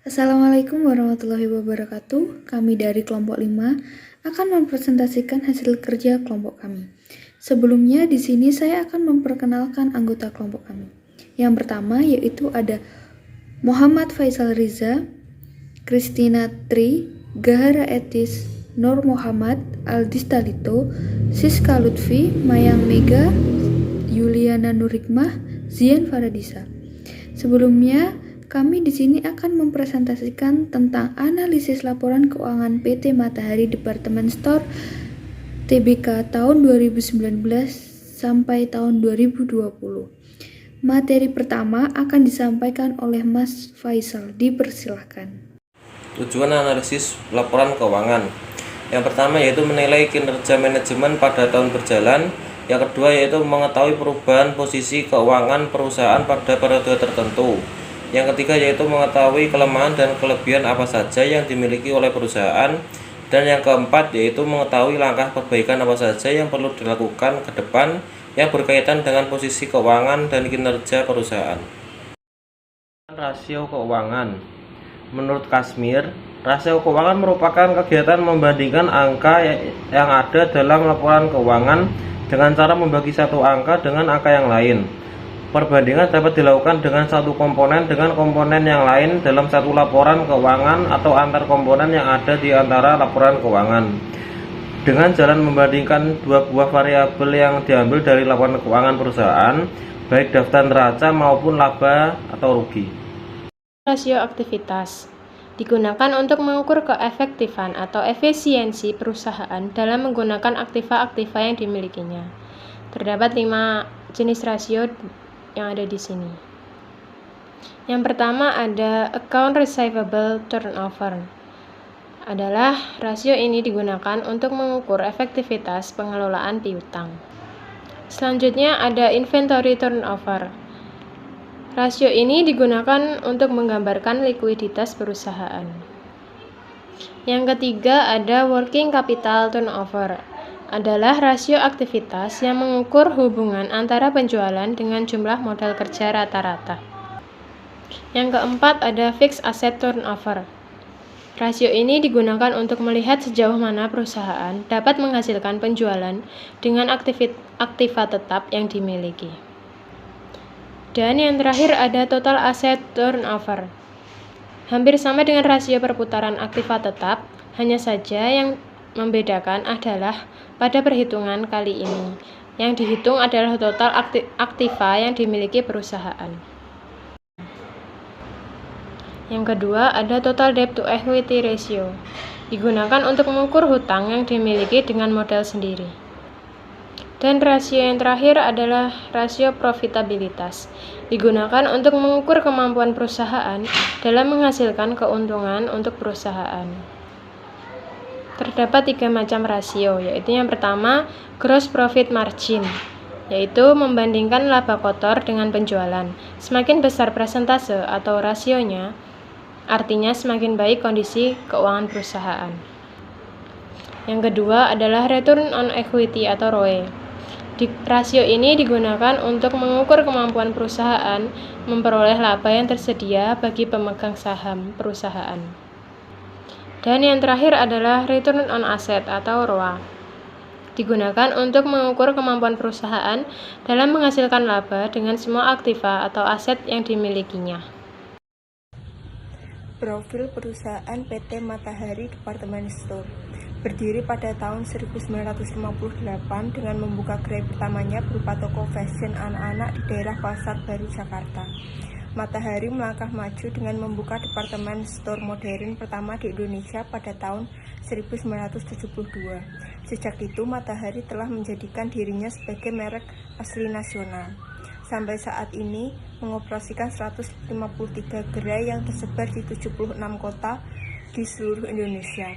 Assalamualaikum warahmatullahi wabarakatuh. Kami dari kelompok 5 akan mempresentasikan hasil kerja kelompok kami. Sebelumnya di sini saya akan memperkenalkan anggota kelompok kami. Yang pertama yaitu ada Muhammad Faisal Riza, Christina Tri, Gahara Etis, Nur Muhammad, Aldis Talito, Siska Lutfi, Mayang Mega, Yuliana Nurikmah, Zian Faradisa. Sebelumnya, kami di sini akan mempresentasikan tentang analisis laporan keuangan PT Matahari Departemen Store TBK tahun 2019 sampai tahun 2020. Materi pertama akan disampaikan oleh Mas Faisal. Dipersilahkan. Tujuan analisis laporan keuangan. Yang pertama yaitu menilai kinerja manajemen pada tahun berjalan. Yang kedua yaitu mengetahui perubahan posisi keuangan perusahaan pada periode tertentu. Yang ketiga yaitu mengetahui kelemahan dan kelebihan apa saja yang dimiliki oleh perusahaan. Dan yang keempat yaitu mengetahui langkah perbaikan apa saja yang perlu dilakukan ke depan yang berkaitan dengan posisi keuangan dan kinerja perusahaan. Rasio keuangan. Menurut Kasmir, rasio keuangan merupakan kegiatan membandingkan angka yang ada dalam laporan keuangan dengan cara membagi satu angka dengan angka yang lain. Perbandingan dapat dilakukan dengan satu komponen dengan komponen yang lain dalam satu laporan keuangan atau antar komponen yang ada di antara laporan keuangan. Dengan jalan membandingkan dua buah variabel yang diambil dari laporan keuangan perusahaan, baik daftar neraca maupun laba atau rugi. Rasio aktivitas digunakan untuk mengukur keefektifan atau efisiensi perusahaan dalam menggunakan aktiva-aktiva yang dimilikinya. Terdapat 5 jenis rasio yang ada di sini. Yang pertama ada account receivable turnover. Adalah rasio ini digunakan untuk mengukur efektivitas pengelolaan piutang. Selanjutnya ada inventory turnover. Rasio ini digunakan untuk menggambarkan likuiditas perusahaan. Yang ketiga ada working capital turnover. Adalah rasio aktivitas yang mengukur hubungan antara penjualan dengan jumlah modal kerja rata-rata. Yang keempat ada fixed asset turnover. Rasio ini digunakan untuk melihat sejauh mana perusahaan dapat menghasilkan penjualan dengan aktiva tetap yang dimiliki. Dan yang terakhir ada total asset turnover. Hampir sama dengan rasio perputaran aktiva tetap, hanya saja yang membedakan adalah pada perhitungan kali ini. Yang dihitung adalah total aktiva yang dimiliki perusahaan. Yang kedua ada total debt to equity ratio. Digunakan untuk mengukur hutang yang dimiliki dengan modal sendiri. Dan rasio yang terakhir adalah rasio profitabilitas. Digunakan untuk mengukur kemampuan perusahaan dalam menghasilkan keuntungan untuk perusahaan. Terdapat 3 macam rasio, yaitu yang pertama gross profit margin, yaitu membandingkan laba kotor dengan penjualan. Semakin besar persentase atau rasionya, artinya semakin baik kondisi keuangan perusahaan. Yang kedua adalah return on equity atau ROE. Rasio ini digunakan untuk mengukur kemampuan perusahaan memperoleh laba yang tersedia bagi pemegang saham perusahaan. Dan yang terakhir adalah return on asset atau ROA. Digunakan untuk mengukur kemampuan perusahaan dalam menghasilkan laba dengan semua aktiva atau aset yang dimilikinya. Profil perusahaan PT Matahari Departemen Store berdiri pada tahun 1958 dengan membuka gerai pertamanya berupa toko fashion anak-anak di daerah Pasar Baru, Jakarta. Matahari melangkah maju dengan membuka departemen store modern pertama di Indonesia pada tahun 1972. Sejak itu, Matahari telah menjadikan dirinya sebagai merek asli nasional. Sampai saat ini, mengoperasikan 153 gerai yang tersebar di 76 kota di seluruh Indonesia,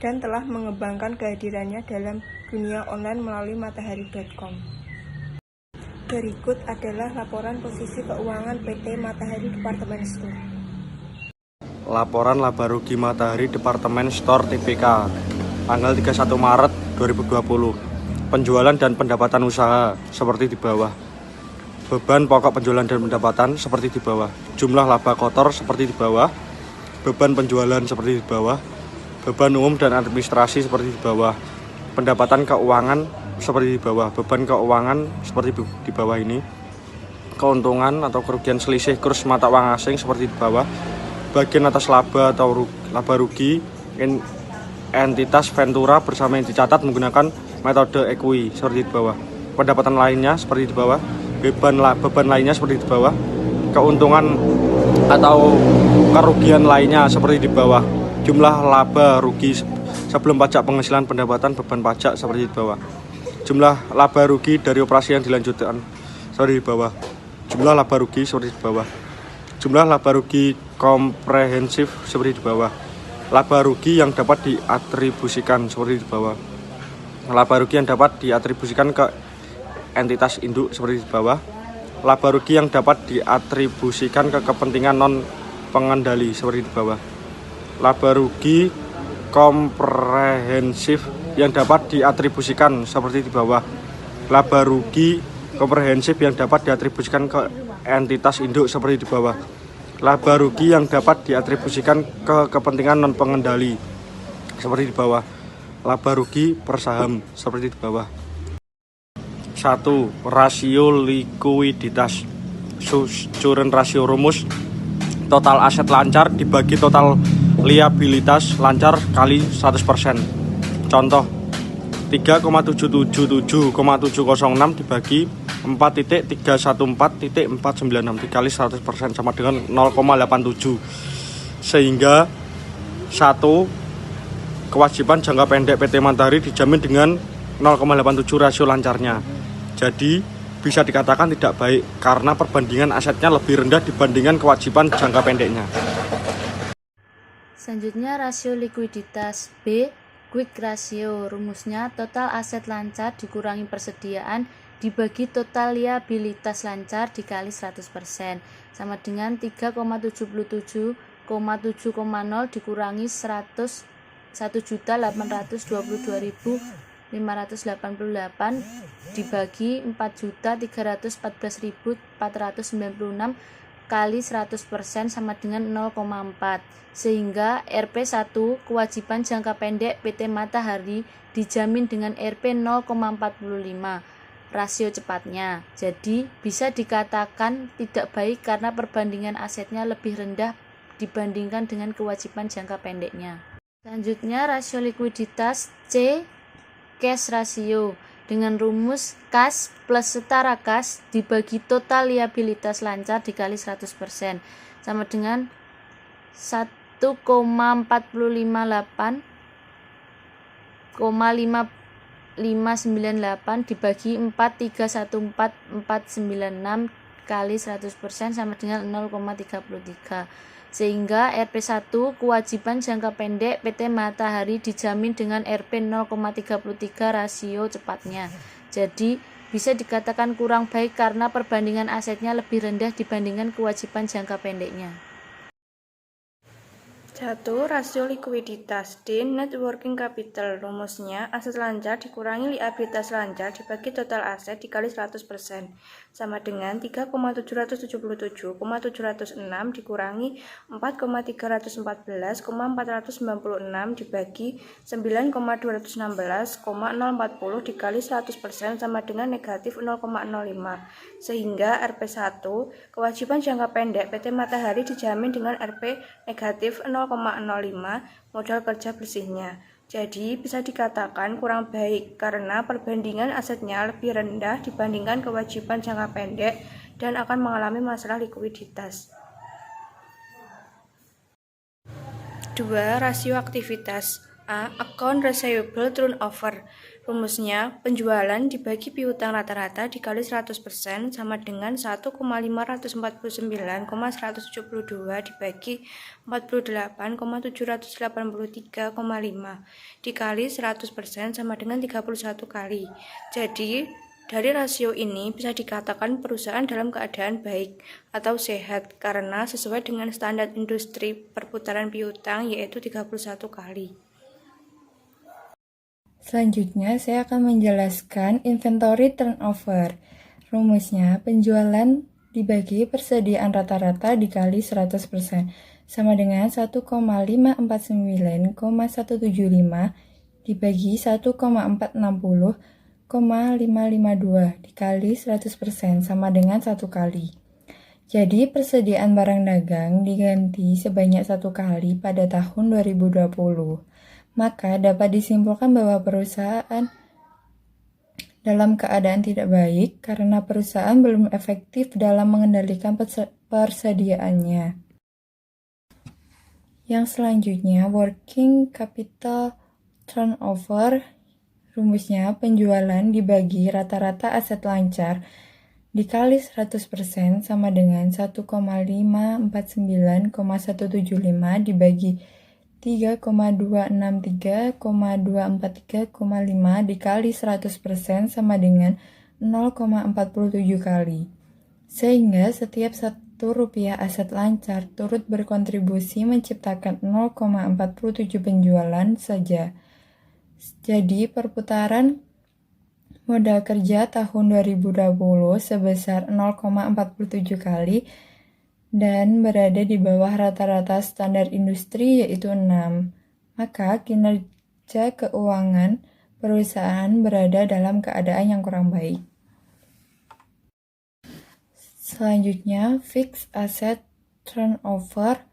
dan telah mengembangkan kehadirannya dalam dunia online melalui matahari.com. Berikut adalah laporan posisi keuangan PT Matahari Departemen Store. Laporan laba rugi Matahari Departemen Store TBK tanggal 31 Maret 2020. Penjualan dan pendapatan usaha seperti di bawah. Beban pokok penjualan dan pendapatan seperti di bawah. Jumlah laba kotor seperti di bawah. beban penjualan seperti di bawah, beban umum dan administrasi seperti di bawah, pendapatan keuangan seperti di bawah, beban keuangan seperti di bawah ini, keuntungan atau kerugian selisih kurs mata uang asing seperti di bawah, bagian atas laba atau laba rugi entitas Ventura bersama yang dicatat menggunakan metode equi seperti di bawah, pendapatan lainnya seperti di bawah, beban lainnya seperti di bawah, keuntungan atau kerugian lainnya seperti di bawah, jumlah laba rugi sebelum pajak penghasilan pendapatan beban pajak seperti di bawah, jumlah laba rugi dari operasi yang dilanjutkan seperti di bawah, jumlah laba rugi seperti di bawah, jumlah laba rugi komprehensif seperti di bawah, laba rugi yang dapat diatribusikan seperti di bawah, laba rugi yang dapat diatribusikan ke entitas induk seperti di bawah, laba rugi yang dapat diatribusikan ke kepentingan non pengendali seperti di bawah, laba rugi komprehensif yang dapat diatribusikan seperti di bawah, laba rugi komprehensif yang dapat diatribusikan ke entitas induk seperti di bawah, laba rugi yang dapat diatribusikan ke kepentingan non pengendali seperti di bawah, laba rugi per saham seperti di bawah. 1. Rasio likuiditas. Current rasio rumus total aset lancar dibagi total liabilitas lancar kali 100%. Contoh 3,777,706 dibagi 4.314.496 dikali 100% sama dengan 0,87. Sehingga 1. Kewajiban jangka pendek PT Matahari dijamin dengan 0,87 rasio lancarnya. Jadi bisa dikatakan tidak baik karena perbandingan asetnya lebih rendah dibandingkan kewajiban jangka pendeknya. Selanjutnya rasio likuiditas. B. Quick ratio. Rumusnya total aset lancar dikurangi persediaan dibagi total liabilitas lancar dikali 100% sama dengan 3,77,7,0 dikurangi 101.822.588 dibagi 4.314.496 kali 100% sama dengan 0,4. Sehingga RP1 kewajiban jangka pendek PT Matahari dijamin dengan RP 0,45 rasio cepatnya. Jadi bisa dikatakan tidak baik karena perbandingan asetnya lebih rendah dibandingkan dengan kewajiban jangka pendeknya. Selanjutnya rasio likuiditas. C. Cash ratio dengan rumus kas plus setara kas dibagi total liabilitas lancar dikali 100% sama dengan 1,458,5598 dibagi 4314496 kali 100% sama dengan 0,33. Sehingga RP1 kewajiban jangka pendek PT Matahari dijamin dengan RP 0,33 rasio cepatnya. Jadi bisa dikatakan kurang baik karena perbandingan asetnya lebih rendah dibandingkan kewajiban jangka pendeknya. 1. Rasio likuiditas. D. Net working capital. Rumusnya aset lancar dikurangi liabilitas lancar dibagi total aset dikali 100% sama dengan 3,777,706 dikurangi 4,314,496 dibagi 9,216,040 dikali 100% sama dengan negatif 0,05. Sehingga RP1 kewajiban jangka pendek PT Matahari dijamin dengan RP negatif 0,05 modal kerja bersihnya. Jadi bisa dikatakan kurang baik karena perbandingan asetnya lebih rendah dibandingkan kewajiban jangka pendek dan akan mengalami masalah likuiditas. 2. Rasio aktivitas. A. Account receivable turnover. Rumusnya penjualan dibagi piutang rata-rata dikali 100% sama dengan 1,549,172 dibagi 48,783,5 dikali 100% sama dengan 31 kali. Jadi dari rasio ini bisa dikatakan perusahaan dalam keadaan baik atau sehat karena sesuai dengan standar industri perputaran piutang yaitu 31 kali. Selanjutnya, saya akan menjelaskan inventory turnover. Rumusnya, penjualan dibagi persediaan rata-rata dikali 100%, sama dengan 1,549,175 dibagi 1,460,552 dikali 100% sama dengan 1 kali. Jadi persediaan barang dagang diganti sebanyak 1 kali pada tahun 2020. Maka dapat disimpulkan bahwa perusahaan dalam keadaan tidak baik karena perusahaan belum efektif dalam mengendalikan persediaannya. Yang selanjutnya, working capital turnover. Rumusnya penjualan dibagi rata-rata aset lancar dikali 100% sama dengan 1,549,175 dibagi 3,263,243,5 dikali 100% sama dengan 0,47 kali. Sehingga setiap Rp1 aset lancar turut berkontribusi menciptakan 0,47 penjualan saja. Jadi perputaran modal kerja tahun 2020 sebesar 0,47 kali dan berada di bawah rata-rata standar industri yaitu 6. Maka kinerja keuangan perusahaan berada dalam keadaan yang kurang baik. Selanjutnya, fixed asset turnover.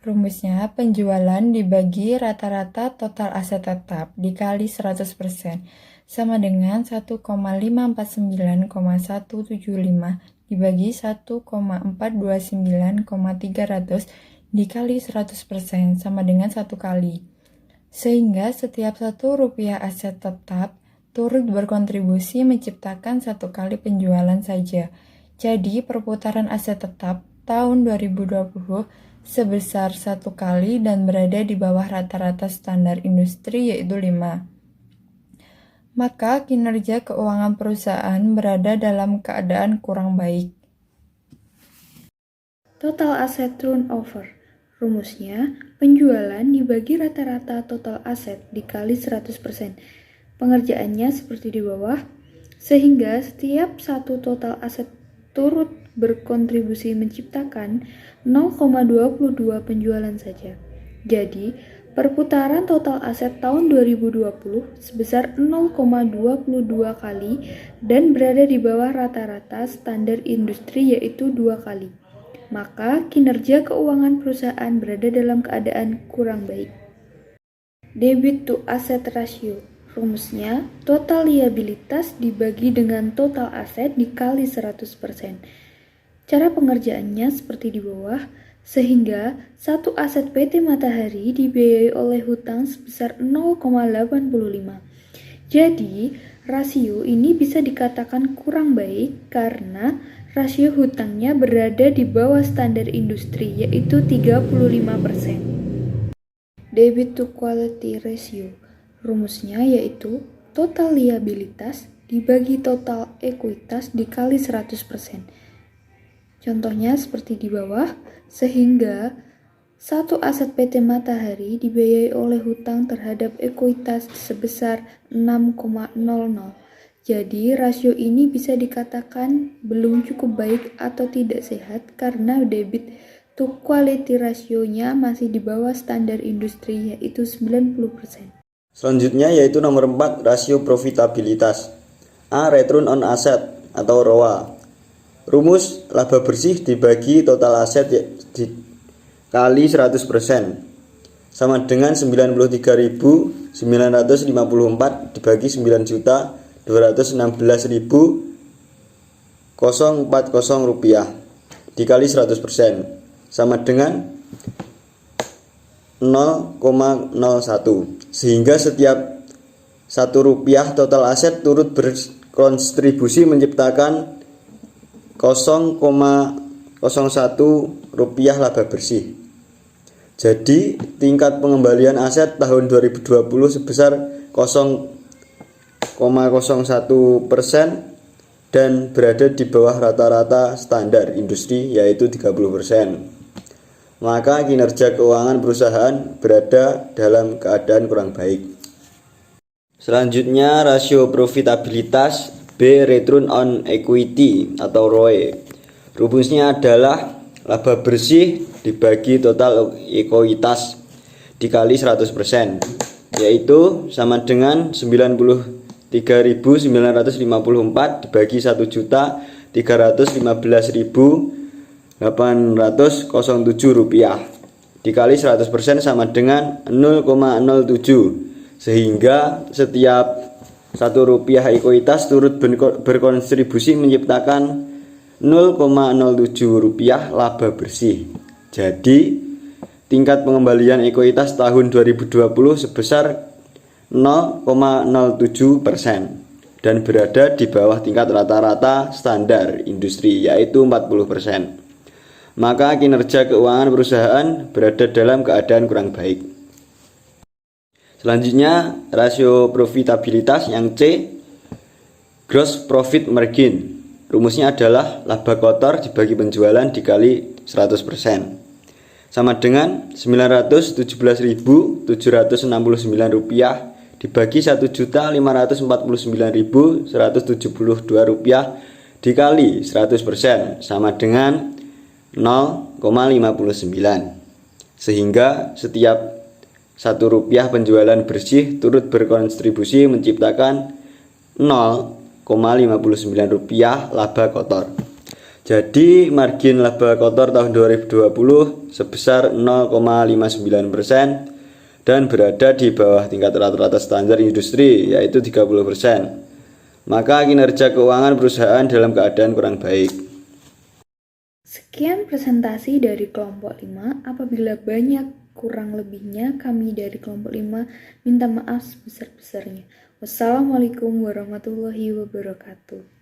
Rumusnya penjualan dibagi rata-rata total aset tetap dikali 100% sama dengan 1,549,175 dibagi 1,429,300 dikali 100% sama dengan 1 kali. Sehingga setiap Rp1 aset tetap turut berkontribusi menciptakan 1 kali penjualan saja. Jadi perputaran aset tetap tahun 2020 sebesar 1 kali dan berada di bawah rata-rata standar industri yaitu 5. Maka kinerja keuangan perusahaan berada dalam keadaan kurang baik. Total asset turnover. Rumusnya penjualan dibagi rata-rata total aset dikali 100%. Pengerjaannya seperti di bawah, sehingga setiap satu total aset turut berkontribusi menciptakan 0,22 penjualan saja. Jadi, perputaran total aset tahun 2020 sebesar 0,22 kali dan berada di bawah rata-rata standar industri yaitu 2 kali. Maka kinerja keuangan perusahaan berada dalam keadaan kurang baik. Debit to asset ratio. Rumusnya, total liabilitas dibagi dengan total aset dikali 100%. Cara pengerjaannya seperti di bawah, sehingga satu aset PT Matahari dibiayai oleh hutang sebesar 0,85. Jadi, rasio ini bisa dikatakan kurang baik karena rasio hutangnya berada di bawah standar industri, yaitu 35%. Debit to quality ratio. Rumusnya yaitu total liabilitas dibagi total ekuitas dikali 100%. Contohnya seperti di bawah, sehingga satu aset PT Matahari dibiayai oleh hutang terhadap ekuitas sebesar 6,00. Jadi rasio ini bisa dikatakan belum cukup baik atau tidak sehat karena debit to quality rasionya masih di bawah standar industri yaitu 90%. Selanjutnya yaitu nomor 4, rasio profitabilitas. A. Return on asset atau ROA. Rumus laba bersih dibagi total aset dikali 100% sama dengan 93.954 dibagi 9.216.040 rupiah dikali 100% sama dengan 0,01. Sehingga setiap Rp1 total aset turut berkontribusi menciptakan 0,01 rupiah laba bersih. Jadi tingkat pengembalian aset tahun 2020 sebesar 0,01% dan berada di bawah rata-rata standar industri yaitu 30%. Maka kinerja keuangan perusahaan berada dalam keadaan kurang baik. Selanjutnya rasio profitabilitas. B. Return on equity atau ROE. Rumusnya adalah laba bersih dibagi total ekuitas dikali 100%, yaitu sama dengan 93.954 dibagi 1.315.807 rupiah dikali 100% sama dengan 0,07, sehingga setiap 1 rupiah ekuitas turut berkontribusi menciptakan 0,07 rupiah laba bersih. Jadi tingkat pengembalian ekuitas tahun 2020 sebesar 0,07% dan berada di bawah tingkat rata-rata standar industri, yaitu 40%. Maka kinerja keuangan perusahaan berada dalam keadaan kurang baik. Selanjutnya, rasio profitabilitas yang C, gross profit margin. Rumusnya adalah laba kotor dibagi penjualan dikali 100%, sama dengan 917.769 rupiah dibagi 1.549.172 rupiah dikali 100%, sama dengan 0,59, sehingga setiap 1 rupiah penjualan bersih turut berkontribusi menciptakan 0,59 rupiah laba kotor. Jadi margin laba kotor tahun 2020 sebesar 0,59% dan berada di bawah tingkat rata-rata standar industri, yaitu 30%. Maka kinerja keuangan perusahaan dalam keadaan kurang baik. Sekian presentasi dari kelompok 5. Apabila banyak kurang lebihnya, kami dari kelompok 5 minta maaf sebesar-besarnya. Wassalamualaikum warahmatullahi wabarakatuh.